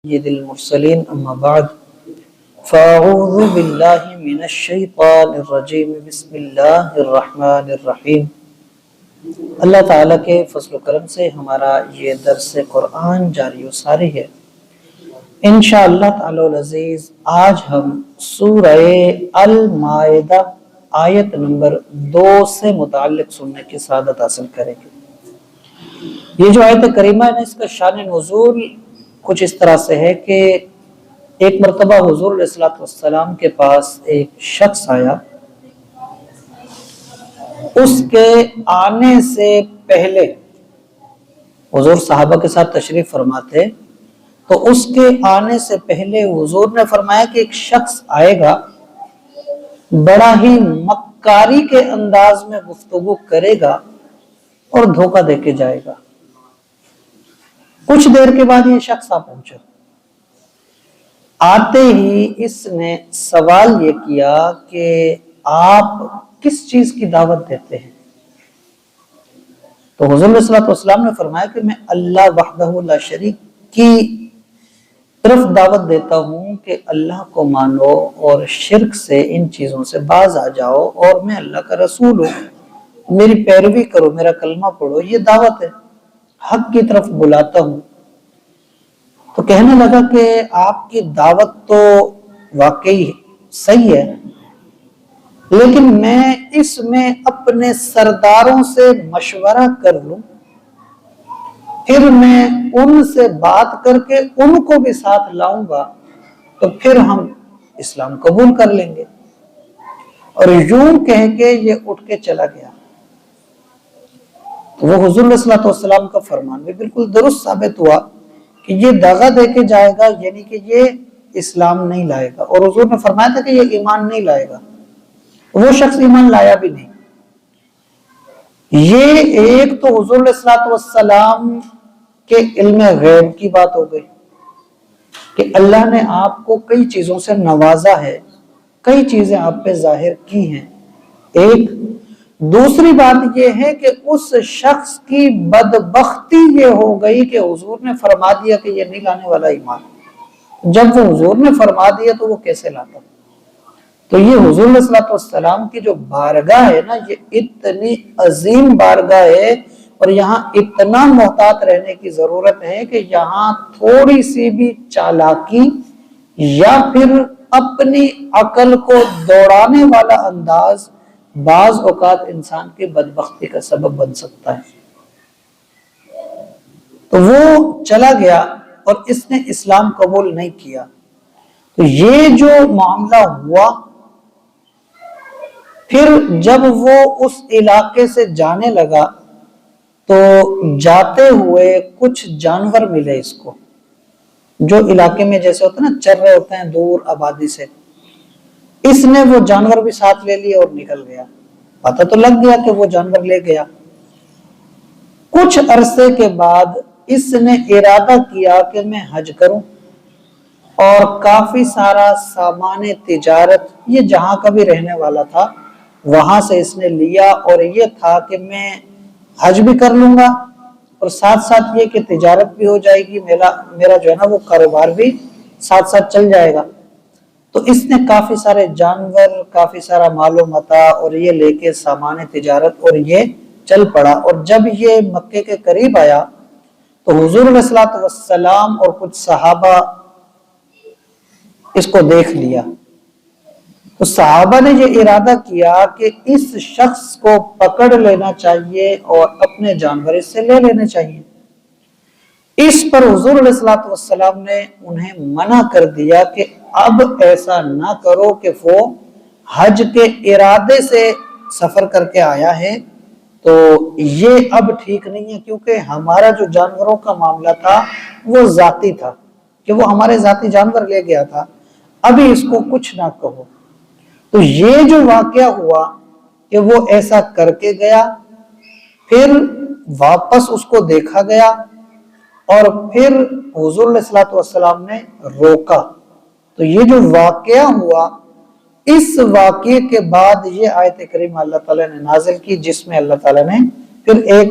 سید المرسلین اما بعد فاعوذ باللہ من الشیطان الرجیم بسم اللہ الرحمن الرحیم۔ اللہ تعالیٰ کے فضل و کرم سے ہمارا یہ درس قرآن جاری و ساری ہے۔ انشاءاللہ تعالی العزیز آج ہم سورہ المائدہ آیت نمبر 2 سے متعلق سننے کی سعادت حاصل کریں گے۔ یہ جو آیت کریمہ ہے اس کا شان نزول کچھ اس طرح سے ہے کہ ایک مرتبہ حضور علیہ الصلوۃ والسلام کے پاس ایک شخص آیا۔ اس کے آنے سے پہلے حضور صحابہ کے ساتھ تشریف فرماتے تو اس کے آنے سے پہلے حضور نے فرمایا کہ ایک شخص آئے گا، بڑا ہی مکاری کے انداز میں گفتگو کرے گا اور دھوکہ دے کے جائے گا۔ کچھ دیر کے بعد یہ شخص آ پہنچا۔ آتے ہی اس نے سوال یہ کیا کہ آپ کس چیز کی دعوت دیتے ہیں؟ تو حضور صلی اللہ علیہ وسلم نے فرمایا کہ میں اللہ وحدہ لا شریک کی طرف دعوت دیتا ہوں کہ اللہ کو مانو اور شرک سے ان چیزوں سے باز آ جاؤ، اور میں اللہ کا رسول ہوں، میری پیروی کرو، میرا کلمہ پڑھو، یہ دعوت ہے، حق کی طرف بلاتا ہوں۔ تو کہنے لگا کہ آپ کی دعوت تو واقعی صحیح ہے، لیکن میں اس میں اپنے سرداروں سے مشورہ کر لوں، پھر میں ان سے بات کر کے ان کو بھی ساتھ لاؤں گا تو پھر ہم اسلام قبول کر لیں گے۔ اور یوں کہہ کے یہ اٹھ کے چلا گیا۔ تو وہ حضور صلی اللہ علیہ وسلم کا فرمان بھی بالکل درست ثابت ہوا کہ یہ دغا دے کے جائے گا، یعنی کہ یہ اسلام نہیں لائے گا، اور حضور نے فرمایا تھا کہ یہ ایمان نہیں لائے گا۔ وہ شخص ایمان لایا بھی نہیں۔ یہ ایک تو حضور علیہ الصلوۃ والسلام کے علم غیب کی بات ہو گئی کہ اللہ نے آپ کو کئی چیزوں سے نوازا ہے، کئی چیزیں آپ پہ ظاہر کی ہیں۔ ایک دوسری بات یہ ہے کہ اس شخص کی بدبختی یہ ہو گئی کہ حضور نے فرما دیا کہ یہ نہیں لانے والا ایمان۔ جب وہ حضور نے فرما دیا تو وہ کیسے لاتا؟ تو یہ حضور صلی اللہ علیہ وسلم کی جو بارگاہ ہے نا، یہ اتنی عظیم بارگاہ ہے، اور یہاں اتنا محتاط رہنے کی ضرورت ہے کہ یہاں تھوڑی سی بھی چالاکی یا پھر اپنی عقل کو دوڑانے والا انداز بعض اوقات انسان کی بدبختی کا سبب بن سکتا ہے۔ تو وہ چلا گیا اور اس نے اسلام قبول نہیں کیا۔ تو یہ جو معاملہ ہوا، پھر جب وہ اس علاقے سے جانے لگا تو جاتے ہوئے کچھ جانور ملے اس کو، جو علاقے میں جیسے ہوتا ہے نا، چر رہے ہوتے ہیں دور آبادی سے۔ اس نے وہ جانور بھی ساتھ لے لیے اور نکل گیا۔ پتہ تو لگ گیا کہ وہ جانور لے گیا۔ کچھ عرصے کے بعد اس نے ارادہ کیا کہ میں حج کروں، اور کافی سارا سامان تجارت یہ جہاں کا بھی رہنے والا تھا وہاں سے اس نے لیا، اور یہ تھا کہ میں حج بھی کر لوں گا اور ساتھ ساتھ یہ کہ تجارت بھی ہو جائے گی، میرا جو ہے نا وہ کاروبار بھی ساتھ ساتھ چل جائے گا۔ تو اس نے کافی سارے جانور، کافی سارا مال و متاع اور یہ لے کے سامان تجارت اور یہ چل پڑا۔ اور جب یہ مکے کے قریب آیا تو حضور علیہ الصلوۃ والسلام اور کچھ صحابہ اس کو دیکھ لیا۔ تو صحابہ نے یہ ارادہ کیا کہ اس شخص کو پکڑ لینا چاہیے اور اپنے جانور اس سے لے لینے چاہیے۔ اس پر حضور علیہ الصلوۃ والسلام نے انہیں منع کر دیا کہ اب ایسا نہ کرو کہ وہ حج کے ارادے سے سفر کر کے آیا ہے تو یہ اب ٹھیک نہیں ہے، کیونکہ ہمارا جو جانوروں کا معاملہ تھا وہ ذاتی تھا، کہ وہ ہمارے ذاتی جانور لے گیا تھا، ابھی اس کو کچھ نہ کہو۔ تو یہ جو واقعہ ہوا کہ وہ ایسا کر کے گیا، پھر واپس اس کو دیکھا گیا، اور پھر حضور علیہ الصلوۃ والسلام نے روکا۔ تو یہ جو واقعہ ہوا، اس واقعے کے بعد یہ آیت کریمہ اللہ تعالیٰ نے نازل کی، جس میں اللہ تعالیٰ نے پھر ایک